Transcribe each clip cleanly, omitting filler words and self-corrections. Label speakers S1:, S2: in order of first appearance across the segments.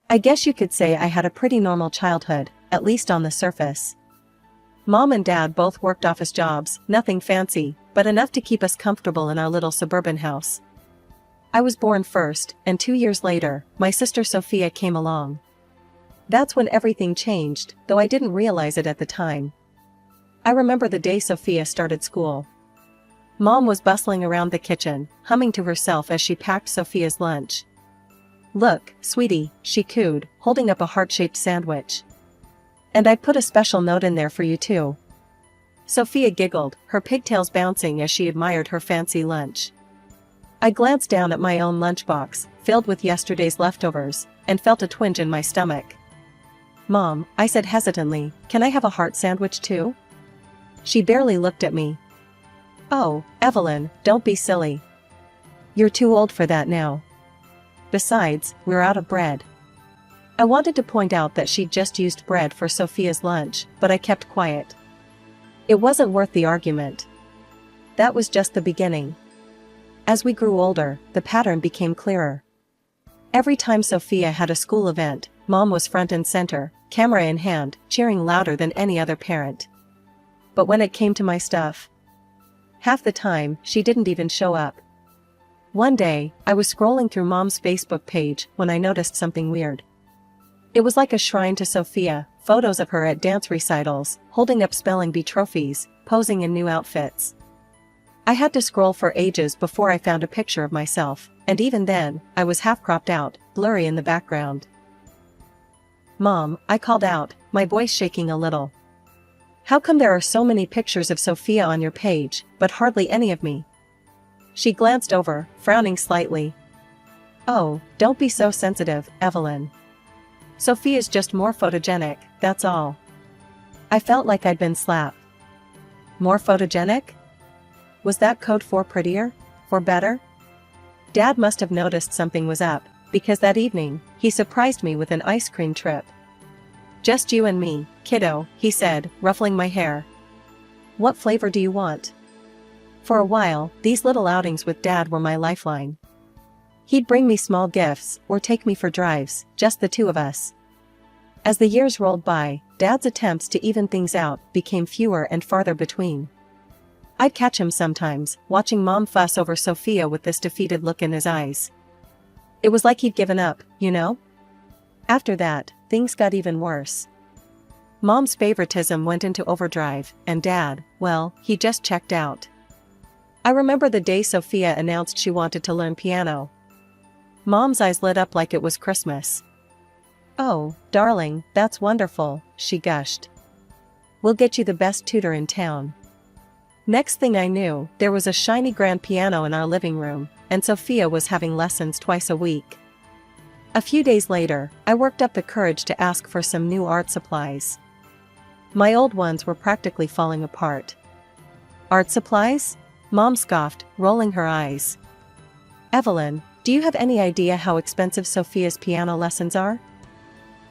S1: I guess you could say I had a pretty normal childhood, at least on the surface. Mom and Dad both worked office jobs, nothing fancy, but enough to keep us comfortable in our little suburban house. I was born first, and 2 years later, my sister Sophia came along. That's when everything changed, though I didn't realize it at the time. I remember the day Sophia started school. Mom was bustling around the kitchen, humming to herself as she packed Sophia's lunch. "Look, sweetie," she cooed, holding up a heart-shaped sandwich. "And I put a special note in there for you too." Sophia giggled, her pigtails bouncing as she admired her fancy lunch. I glanced down at my own lunchbox, filled with yesterday's leftovers, and felt a twinge in my stomach. "Mom," I said hesitantly, "can I have a heart sandwich too?" She barely looked at me. "Oh, Evelyn, don't be silly. You're too old for that now. Besides, we're out of bread." I wanted to point out that she'd just used bread for Sophia's lunch, but I kept quiet. It wasn't worth the argument. That was just the beginning. As we grew older, the pattern became clearer. Every time Sophia had a school event, Mom was front and center, camera in hand, cheering louder than any other parent. But when it came to my stuff, half the time, she didn't even show up. One day, I was scrolling through Mom's Facebook page when I noticed something weird. It was like a shrine to Sophia, photos of her at dance recitals, holding up spelling bee trophies, posing in new outfits. I had to scroll for ages before I found a picture of myself, and even then, I was half cropped out, blurry in the background. "Mom," I called out, my voice shaking a little. "How come there are so many pictures of Sophia on your page, but hardly any of me?" She glanced over, frowning slightly. "Oh, don't be so sensitive, Evelyn. Sophia's just more photogenic, that's all." I felt like I'd been slapped. More photogenic? Was that code for prettier? For better? Dad must have noticed something was up, because that evening, he surprised me with an ice cream trip. "Just you and me, kiddo," he said, ruffling my hair. "What flavor do you want?" For a while, these little outings with Dad were my lifeline. He'd bring me small gifts, or take me for drives, just the two of us. As the years rolled by, Dad's attempts to even things out became fewer and farther between. I'd catch him sometimes, watching Mom fuss over Sophia with this defeated look in his eyes. It was like he'd given up, you know? After that, things got even worse. Mom's favoritism went into overdrive, and Dad, well, he just checked out. I remember the day Sophia announced she wanted to learn piano. Mom's eyes lit up like it was Christmas. "Oh, darling, that's wonderful," she gushed. "We'll get you the best tutor in town." Next thing I knew, there was a shiny grand piano in our living room, and Sophia was having lessons twice a week. A few days later, I worked up the courage to ask for some new art supplies. My old ones were practically falling apart. "Art supplies?" Mom scoffed, rolling her eyes. "Evelyn, do you have any idea how expensive Sophia's piano lessons are?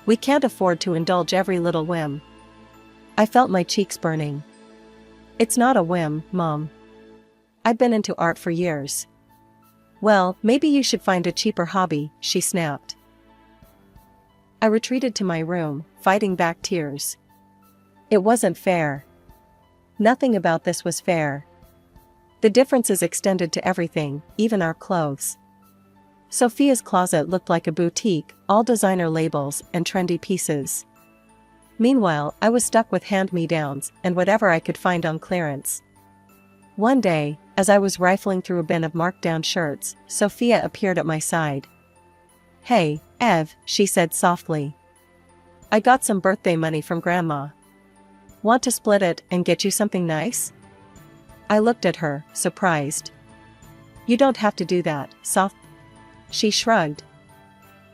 S1: We can't afford to indulge every little whim." I felt my cheeks burning. "It's not a whim, Mom. I've been into art for years." "Well, maybe you should find a cheaper hobby," she snapped. I retreated to my room, fighting back tears. It wasn't fair. Nothing about this was fair. The differences extended to everything, even our clothes. Sophia's closet looked like a boutique, all designer labels and trendy pieces. Meanwhile, I was stuck with hand-me-downs and whatever I could find on clearance. One day, as I was rifling through a bin of marked-down shirts, Sophia appeared at my side. "Hey, Ev," she said softly. "I got some birthday money from Grandma. Want to split it and get you something nice?" I looked at her, surprised. "You don't have to do that, soft." She shrugged.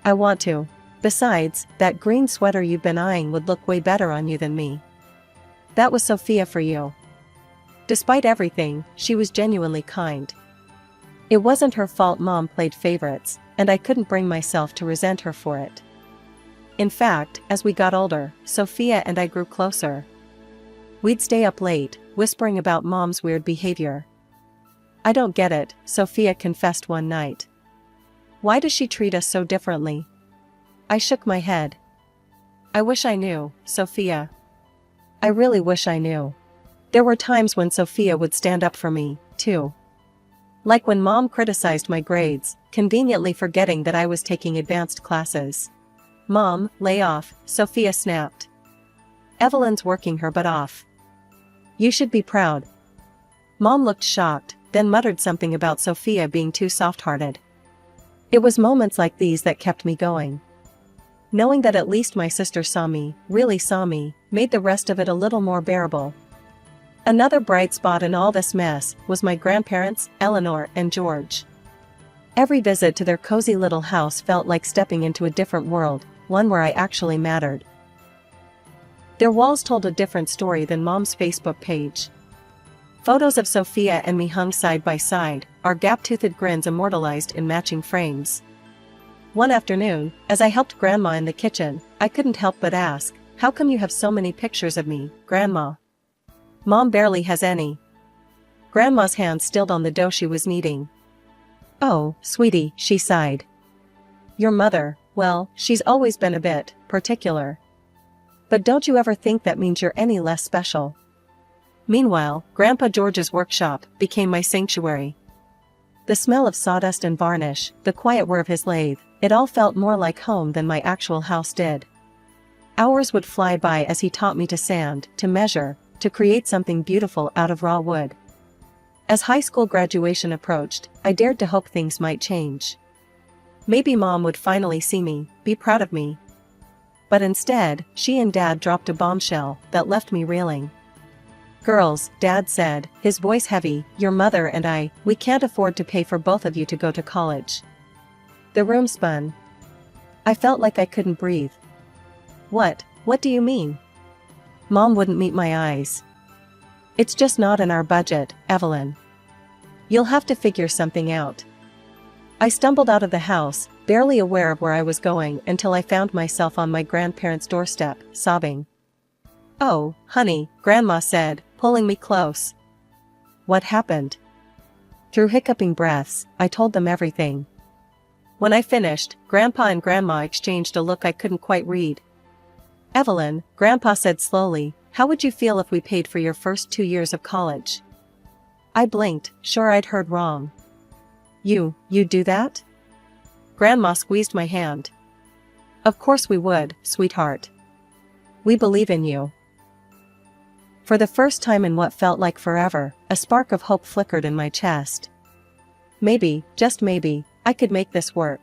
S1: "I want to. Besides, that green sweater you've been eyeing would look way better on you than me." That was Sophia for you. Despite everything, she was genuinely kind. It wasn't her fault Mom played favorites, and I couldn't bring myself to resent her for it. In fact, as we got older, Sophia and I grew closer. We'd stay up late, whispering about Mom's weird behavior. "I don't get it," Sophia confessed one night. "Why does she treat us so differently? I shook my head. I wish I knew, Sophia. I really wish I knew. There were times when Sophia would stand up for me, too. Like when Mom criticized my grades, conveniently forgetting that I was taking advanced classes. Mom, lay off, Sophia snapped. Evelyn's working her butt off. You should be proud. Mom looked shocked, then muttered something about Sophia being too soft-hearted. It was moments like these that kept me going. Knowing that at least my sister saw me, really saw me, made the rest of it a little more bearable. Another bright spot in all this mess was my grandparents, Eleanor and George. Every visit to their cozy little house felt like stepping into a different world, one where I actually mattered. Their walls told a different story than Mom's Facebook page. Photos of Sophia and me hung side by side, our gap-toothed grins immortalized in matching frames. One afternoon, as I helped Grandma in the kitchen, I couldn't help but ask, "How come you have so many pictures of me, Grandma?" "Mom barely has any." Grandma's hand stilled on the dough she was kneading. "Oh, sweetie," she sighed. "Your mother, well, she's always been a bit particular. But don't you ever think that means you're any less special?" Meanwhile, Grandpa George's workshop became my sanctuary. The smell of sawdust and varnish, the quiet whir of his lathe, it all felt more like home than my actual house did. Hours would fly by as he taught me to sand, to measure, to create something beautiful out of raw wood. As high school graduation approached, I dared to hope things might change. Maybe Mom would finally see me, be proud of me. But instead, she and Dad dropped a bombshell that left me reeling. "Girls," Dad said, his voice heavy, "your mother and I, we can't afford to pay for both of you to go to college." The room spun. I felt like I couldn't breathe. What do you mean?" Mom wouldn't meet my eyes. "It's just not in our budget, Evelyn. You'll have to figure something out." I stumbled out of the house, barely aware of where I was going until I found myself on my grandparents' doorstep, sobbing. "Oh, honey," Grandma said, pulling me close. "What happened?" Through hiccuping breaths, I told them everything. When I finished, Grandpa and Grandma exchanged a look I couldn't quite read. "Evelyn," Grandpa said slowly, "how would you feel if we paid for your first 2 years of college?" I blinked, sure I'd heard wrong. You'd do that?" Grandma squeezed my hand. "Of course we would, sweetheart. We believe in you." For the first time in what felt like forever, a spark of hope flickered in my chest. Maybe, just maybe, I could make this work.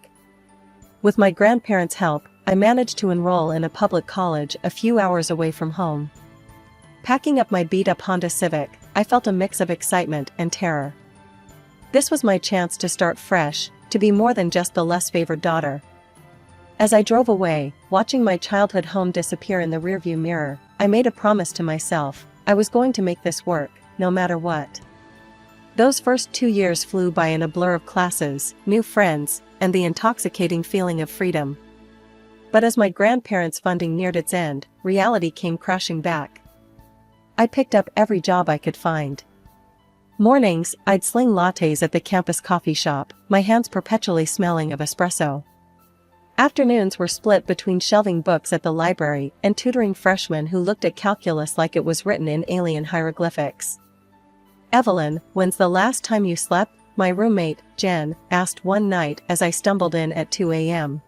S1: With my grandparents' help, I managed to enroll in a public college a few hours away from home. Packing up my beat-up Honda Civic, I felt a mix of excitement and terror. This was my chance to start fresh, to be more than just the less favored daughter. As I drove away, watching my childhood home disappear in the rearview mirror, I made a promise to myself. I was going to make this work, no matter what. Those first 2 years flew by in a blur of classes, new friends, and the intoxicating feeling of freedom. But as my grandparents' funding neared its end, reality came crashing back. I picked up every job I could find. Mornings, I'd sling lattes at the campus coffee shop, my hands perpetually smelling of espresso. Afternoons were split between shelving books at the library and tutoring freshmen who looked at calculus like it was written in alien hieroglyphics. "Evelyn, when's the last time you slept?" my roommate, Jen, asked one night as I stumbled in at 2 a.m.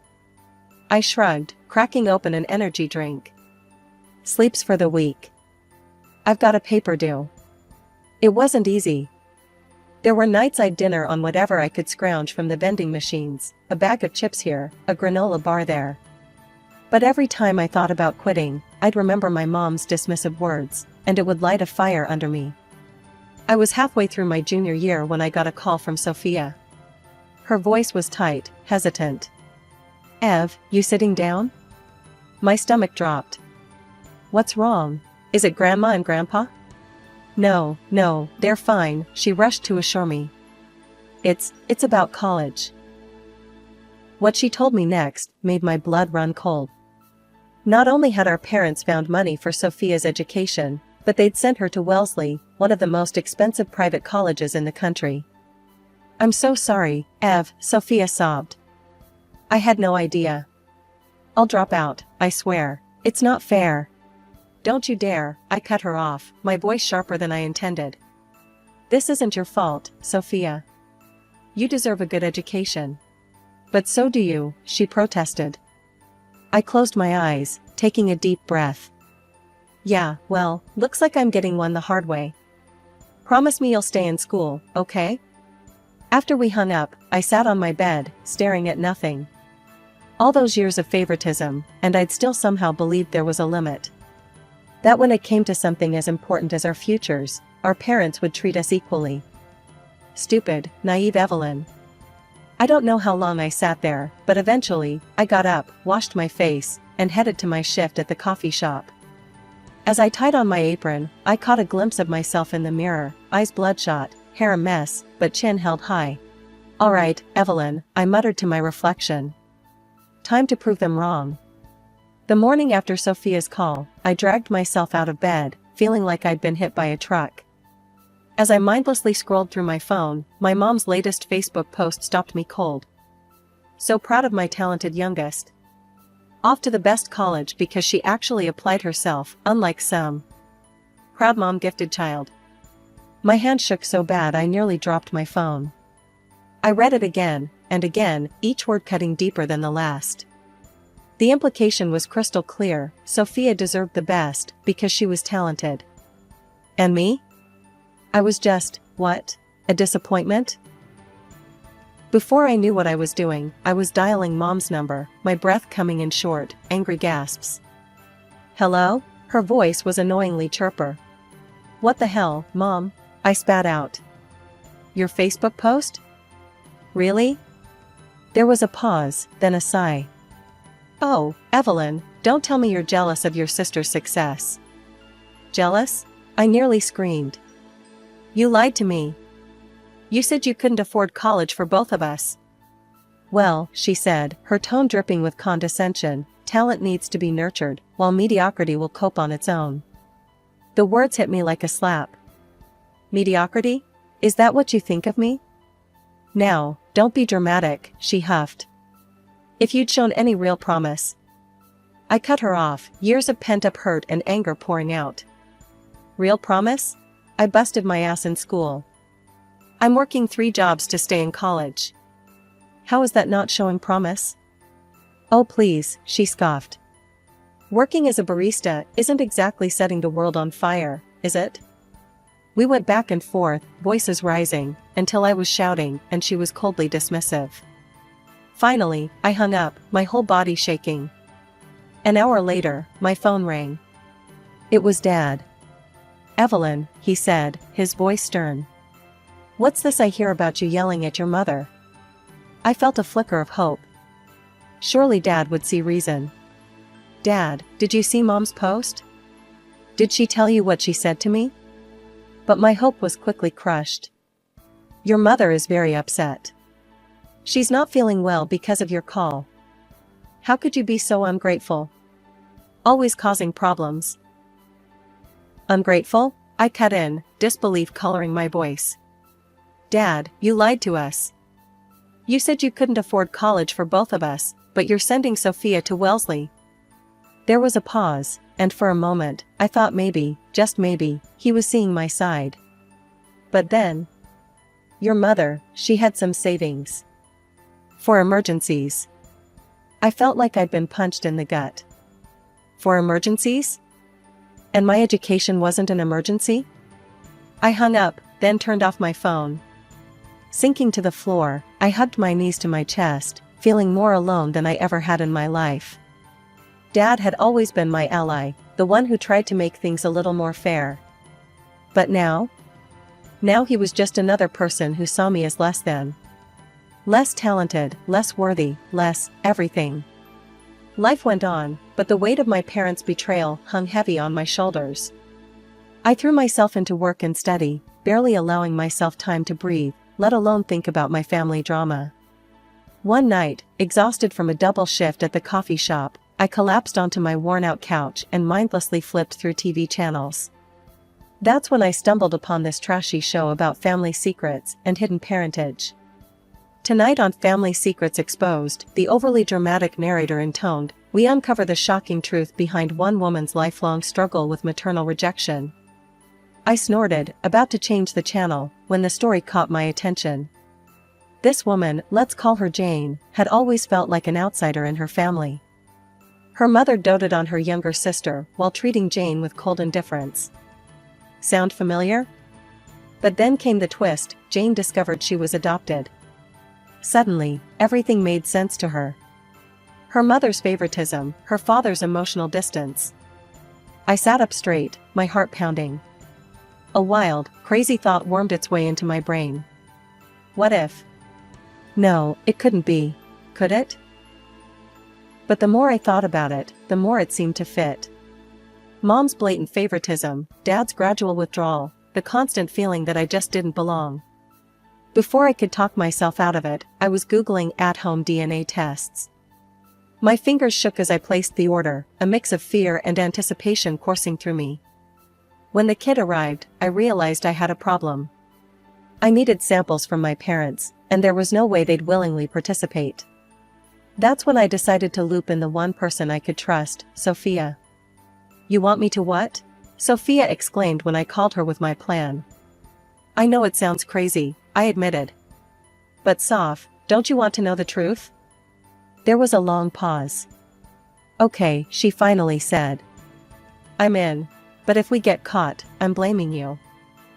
S1: I shrugged, cracking open an energy drink. "Sleep's for the weak. I've got a paper due." It wasn't easy. There were nights I'd dinner on whatever I could scrounge from the vending machines, a bag of chips here, a granola bar there. But every time I thought about quitting, I'd remember my mom's dismissive words, and it would light a fire under me. I was halfway through my junior year when I got a call from Sophia. Her voice was tight, hesitant. "Ev, you sitting down?" My stomach dropped. "What's wrong? Is it Grandma and Grandpa?" No, they're fine," she rushed to assure me. It's about college." What she told me next made my blood run cold. Not only had our parents found money for Sophia's education, but they'd sent her to Wellesley, one of the most expensive private colleges in the country. "I'm so sorry, Ev," Sophia sobbed. "I had no idea." I'll drop out, I swear. It's not fair. Don't you dare, I cut her off, my voice sharper than I intended. This isn't your fault, Sophia. You deserve a good education. But so do you, she protested. I closed my eyes, taking a deep breath. Yeah, well, looks like I'm getting one the hard way. Promise me you'll stay in school, okay? After we hung up, I sat on my bed, staring at nothing. All those years of favoritism, and I'd still somehow believed there was a limit. That when it came to something as important as our futures, our parents would treat us equally. Stupid, naive Evelyn. I don't know how long I sat there, but eventually, I got up, washed my face, and headed to my shift at the coffee shop. As I tied on my apron, I caught a glimpse of myself in the mirror, eyes bloodshot, hair a mess, but chin held high. All right, Evelyn, I muttered to my reflection. Time to prove them wrong. The morning after Sophia's call, I dragged myself out of bed, feeling like I'd been hit by a truck. As I mindlessly scrolled through my phone, my mom's latest Facebook post stopped me cold. So proud of my talented youngest. Off to the best college because she actually applied herself, unlike some. Proud mom gifted child. My hand shook so bad I nearly dropped my phone. I read it again, and again, each word cutting deeper than the last. The implication was crystal clear, Sophia deserved the best, because she was talented. And me? I was just, what? A disappointment? Before I knew what I was doing, I was dialing Mom's number, my breath coming in short, angry gasps. Hello? Her voice was annoyingly chirper. What the hell, Mom? I spat out. Your Facebook post? Really? There was a pause, then a sigh. Oh, Evelyn, don't tell me you're jealous of your sister's success. Jealous? I nearly screamed. You lied to me. You said you couldn't afford college for both of us. Well, she said, her tone dripping with condescension, talent needs to be nurtured, while mediocrity will cope on its own. The words hit me like a slap. Mediocrity? Is that what you think of me? Now, don't be dramatic, she huffed. If you'd shown any real promise. I cut her off, years of pent-up hurt and anger pouring out. Real promise? I busted my ass in school. I'm working 3 jobs to stay in college. How is that not showing promise? Oh please, she scoffed. Working as a barista isn't exactly setting the world on fire, is it? We went back and forth, voices rising, until I was shouting and she was coldly dismissive. Finally, I hung up, my whole body shaking. An hour later, my phone rang. It was Dad. Evelyn, he said, his voice stern. What's this I hear about you yelling at your mother? I felt a flicker of hope. Surely Dad would see reason. Dad, did you see Mom's post? Did she tell you what she said to me? But my hope was quickly crushed. Your mother is very upset. She's not feeling well because of your call. How could you be so ungrateful? Always causing problems. Ungrateful? I cut in, disbelief coloring my voice. Dad, you lied to us. You said you couldn't afford college for both of us, but you're sending Sophia to Wellesley. There was a pause, and for a moment, I thought maybe, just maybe, he was seeing my side. But then, your mother, she had some savings. For emergencies. I felt like I'd been punched in the gut. For emergencies? And my education wasn't an emergency? I hung up, then turned off my phone. Sinking to the floor, I hugged my knees to my chest, feeling more alone than I ever had in my life. Dad had always been my ally, the one who tried to make things a little more fair. But now? Now he was just another person who saw me as less than. Less talented, less worthy, less everything. Life went on, but the weight of my parents' betrayal hung heavy on my shoulders. I threw myself into work and study, barely allowing myself time to breathe, let alone think about my family drama. One night, exhausted from a double shift at the coffee shop, I collapsed onto my worn-out couch and mindlessly flipped through TV channels. That's when I stumbled upon this trashy show about family secrets and hidden parentage. Tonight on Family Secrets Exposed, the overly dramatic narrator intoned, We uncover the shocking truth behind one woman's lifelong struggle with maternal rejection. I snorted, about to change the channel, when the story caught my attention. This woman, let's call her Jane, had always felt like an outsider in her family. Her mother doted on her younger sister while treating Jane with cold indifference. Sound familiar? But then came the twist. Jane discovered she was adopted. Suddenly, everything made sense to her. Her mother's favoritism, her father's emotional distance. I sat up straight, my heart pounding. A wild, crazy thought wormed its way into my brain. What if? No, it couldn't be, could it? But the more I thought about it, the more it seemed to fit. Mom's blatant favoritism, Dad's gradual withdrawal, the constant feeling that I just didn't belong. Before I could talk myself out of it, I was Googling at-home DNA tests. My fingers shook as I placed the order, a mix of fear and anticipation coursing through me. When the kit arrived, I realized I had a problem. I needed samples from my parents, and there was no way they'd willingly participate. That's when I decided to loop in the one person I could trust, Sophia. You want me to what? Sophia exclaimed when I called her with my plan. I know it sounds crazy, I admitted. But Soph, don't you want to know the truth? There was a long pause. Okay, she finally said. I'm in. But if we get caught, I'm blaming you.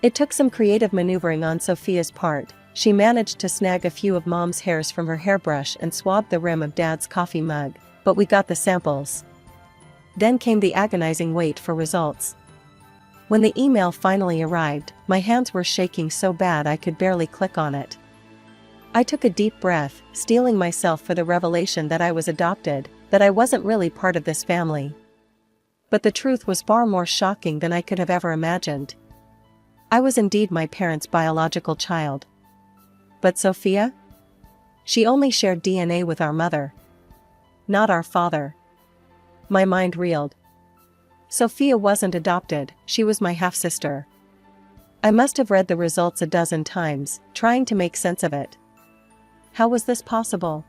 S1: It took some creative maneuvering on Sophia's part. She managed to snag a few of Mom's hairs from her hairbrush and swabbed the rim of Dad's coffee mug, but we got the samples. Then came the agonizing wait for results. When the email finally arrived, my hands were shaking so bad I could barely click on it. I took a deep breath, steeling myself for the revelation that I was adopted, that I wasn't really part of this family. But the truth was far more shocking than I could have ever imagined. I was indeed my parents' biological child. But Sophia? She only shared DNA with our mother. Not our father. My mind reeled. Sophia wasn't adopted, she was my half-sister. I must have read the results a dozen times, trying to make sense of it. How was this possible?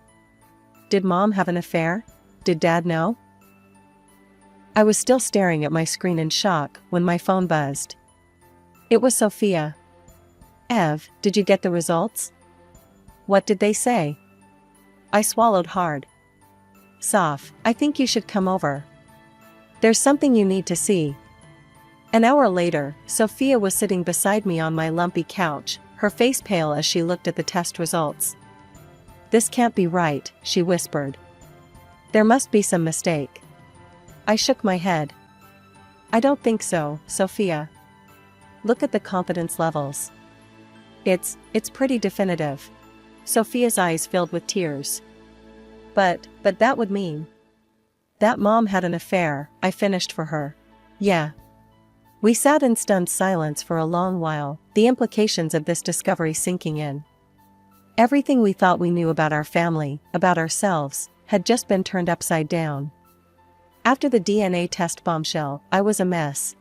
S1: Did Mom have an affair? Did Dad know? I was still staring at my screen in shock when my phone buzzed. It was Sophia. Ev, did you get the results? What did they say? I swallowed hard. Soph, I think you should come over. There's something you need to see. An hour later, Sophia was sitting beside me on my lumpy couch, her face pale as she looked at the test results. This can't be right, she whispered. There must be some mistake. I shook my head. I don't think so, Sophia. Look at the confidence levels. It's pretty definitive. Sophia's eyes filled with tears. But that would mean that Mom had an affair, I finished for her. Yeah. We sat in stunned silence for a long while, the implications of this discovery sinking in. Everything we thought we knew about our family, about ourselves, had just been turned upside down. After the DNA test bombshell, I was a mess.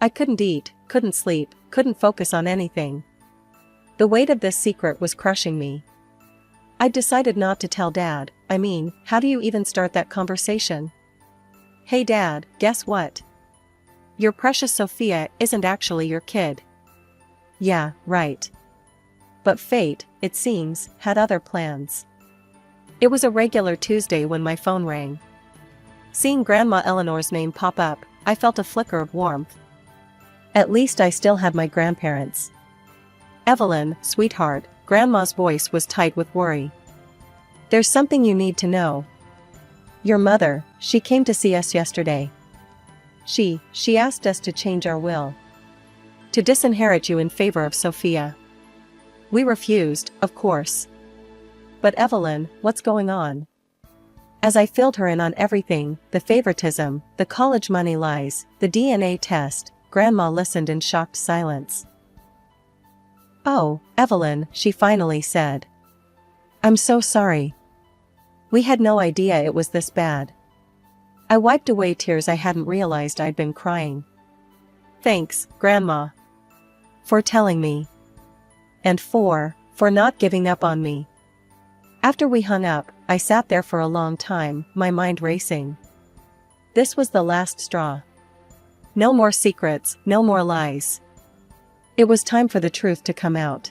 S1: I couldn't eat, couldn't sleep, couldn't focus on anything. The weight of this secret was crushing me. I decided not to tell Dad. I mean, how do you even start that conversation? Hey Dad, guess what? Your precious Sophia isn't actually your kid. Yeah, right. But fate, it seems, had other plans. It was a regular Tuesday when my phone rang. Seeing Grandma Eleanor's name pop up, I felt a flicker of warmth. At least I still had my grandparents. Evelyn, sweetheart, Grandma's voice was tight with worry. There's something you need to know. Your mother, she came to see us yesterday. She asked us to change our will. To disinherit you in favor of Sophia. We refused, of course. But Evelyn, what's going on? As I filled her in on everything, the favoritism, the college money lies, the DNA test, Grandma listened in shocked silence. Oh, Evelyn, she finally said. I'm so sorry. We had no idea it was this bad. I wiped away tears I hadn't realized I'd been crying. Thanks, Grandma. For telling me. And for not giving up on me. After we hung up, I sat there for a long time, my mind racing. This was the last straw. No more secrets, no more lies. It was time for the truth to come out.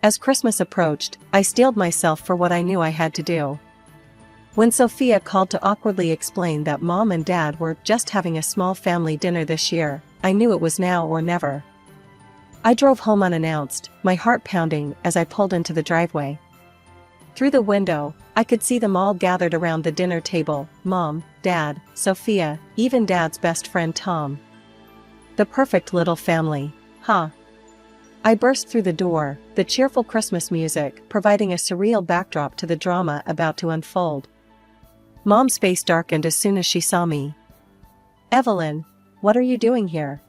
S1: As Christmas approached, I steeled myself for what I knew I had to do. When Sophia called to awkwardly explain that Mom and Dad were just having a small family dinner this year, I knew it was now or never. I drove home unannounced, my heart pounding as I pulled into the driveway. Through the window, I could see them all gathered around the dinner table: Mom, Dad, Sophia, even Dad's best friend Tom. The perfect little family, huh? I burst through the door, the cheerful Christmas music providing a surreal backdrop to the drama about to unfold. Mom's face darkened as soon as she saw me. "Evelyn, what are you doing here?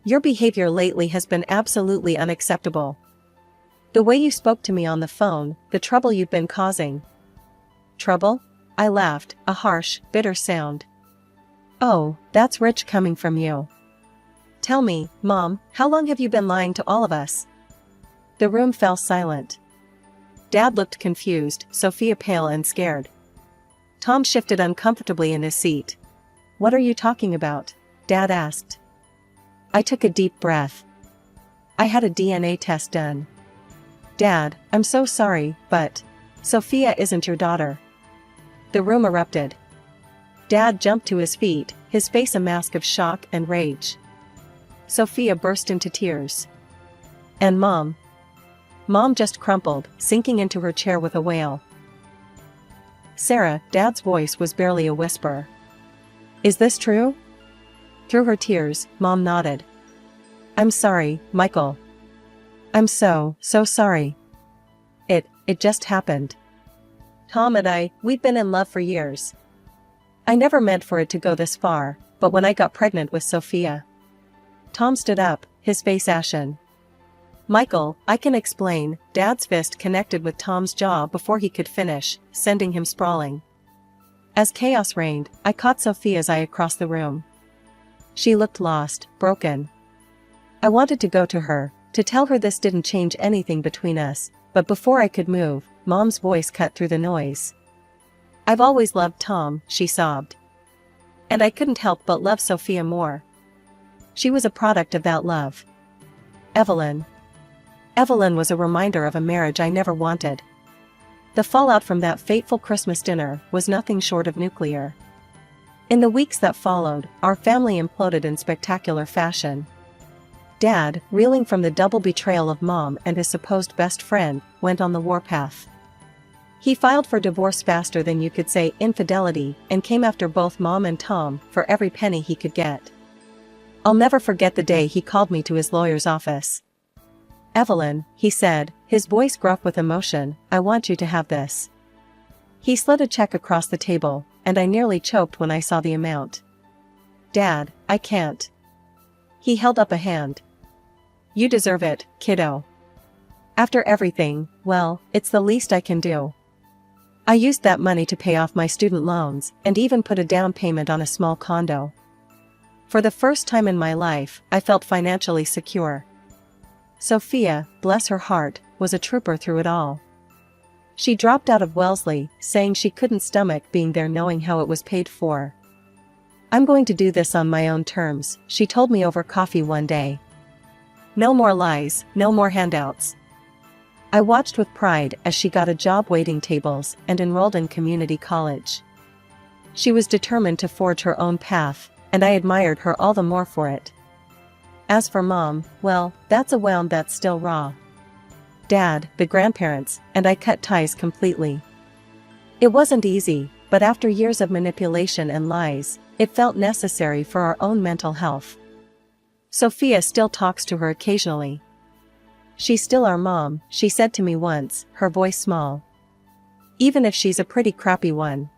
S1: Your behavior lately has been absolutely unacceptable. The way you spoke to me on the phone, the trouble you've been causing." "Trouble?" I laughed, a harsh, bitter sound. "Oh, that's rich coming from you. Tell me, Mom, how long have you been lying to all of us?" The room fell silent. Dad looked confused, Sophia pale and scared. Tom shifted uncomfortably in his seat. "What are you talking about?" Dad asked. I took a deep breath. "I had a DNA test done." "Dad, I'm so sorry, but Sophia isn't your daughter." The room erupted. Dad jumped to his feet, his face a mask of shock and rage. Sophia burst into tears. "And Mom?" Mom just crumpled, sinking into her chair with a wail. "Sarah," Dad's voice was barely a whisper. "Is this true?" Through her tears, Mom nodded. "I'm sorry, Michael. I'm so sorry. It just happened. Tom and we've been in love for years. I never meant for it to go this far, but when I got pregnant with Sophia." Tom stood up, his face ashen. "Michael, I can explain." Dad's fist connected with Tom's jaw before he could finish, sending him sprawling. As chaos reigned, I caught Sophia's eye across the room. She looked lost, broken. I wanted to go to her, to tell her this didn't change anything between us, but before I could move, Mom's voice cut through the noise. "I've always loved Tom," she sobbed. "And I couldn't help but love Sophia more. She was a product of that love. Evelyn." Evelyn was a reminder of a marriage I never wanted. The fallout from that fateful Christmas dinner was nothing short of nuclear. In the weeks that followed, our family imploded in spectacular fashion. Dad, reeling from the double betrayal of Mom and his supposed best friend, went on the warpath. He filed for divorce faster than you could say infidelity and came after both Mom and Tom for every penny he could get. I'll never forget the day he called me to his lawyer's office. "Evelyn," he said, his voice gruff with emotion, "I want you to have this." He slid a check across the table, and I nearly choked when I saw the amount. "Dad, I can't." He held up a hand. "You deserve it, kiddo. After everything, well, it's the least I can do." I used that money to pay off my student loans, and even put a down payment on a small condo. For the first time in my life, I felt financially secure. Sophia, bless her heart, was a trooper through it all. She dropped out of Wellesley, saying she couldn't stomach being there knowing how it was paid for. "I'm going to do this on my own terms," she told me over coffee one day. "No more lies, no more handouts." I watched with pride as she got a job waiting tables and enrolled in community college. She was determined to forge her own path, and I admired her all the more for it. As for Mom, well, that's a wound that's still raw. Dad, the grandparents, and I cut ties completely. It wasn't easy, but after years of manipulation and lies, it felt necessary for our own mental health. Sophia still talks to her occasionally. "She's still our mom," she said to me once, her voice small. "Even if she's a pretty crappy one."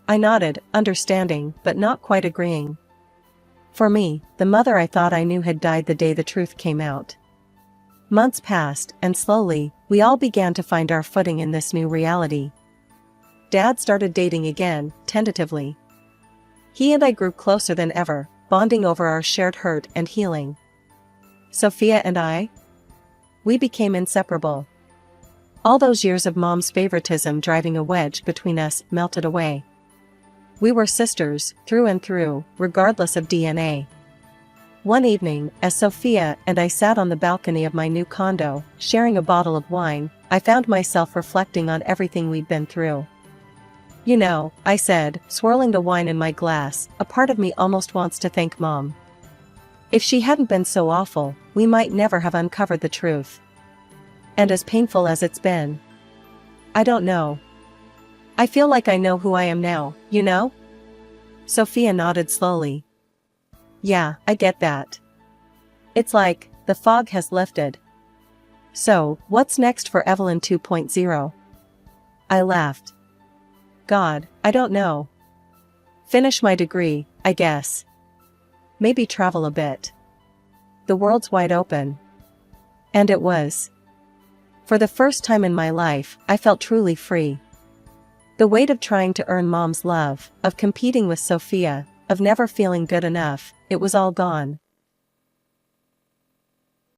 S1: I nodded, understanding, but not quite agreeing. For me, the mother I thought I knew had died the day the truth came out. Months passed, and slowly, we all began to find our footing in this new reality. Dad started dating again, tentatively. He and I grew closer than ever, bonding over our shared hurt and healing. Sophia and I? We became inseparable. All those years of mom's favoritism driving a wedge between us melted away. We were sisters, through and through, regardless of DNA. One evening, as Sophia and I sat on the balcony of my new condo, sharing a bottle of wine, I found myself reflecting on everything we'd been through. You know, I said, swirling the wine in my glass, a part of me almost wants to thank Mom. If she hadn't been so awful, we might never have uncovered the truth. And as painful as it's been, I don't know. I feel like I know who I am now, you know? Sophia nodded slowly. Yeah, I get that. It's like, the fog has lifted. So, what's next for Evelyn 2.0? I laughed. God, I don't know. Finish my degree, I guess. Maybe travel a bit. The world's wide open. And it was. For the first time in my life, I felt truly free. The weight of trying to earn Mom's love, of competing with Sophia, of never feeling good enough, it was all gone.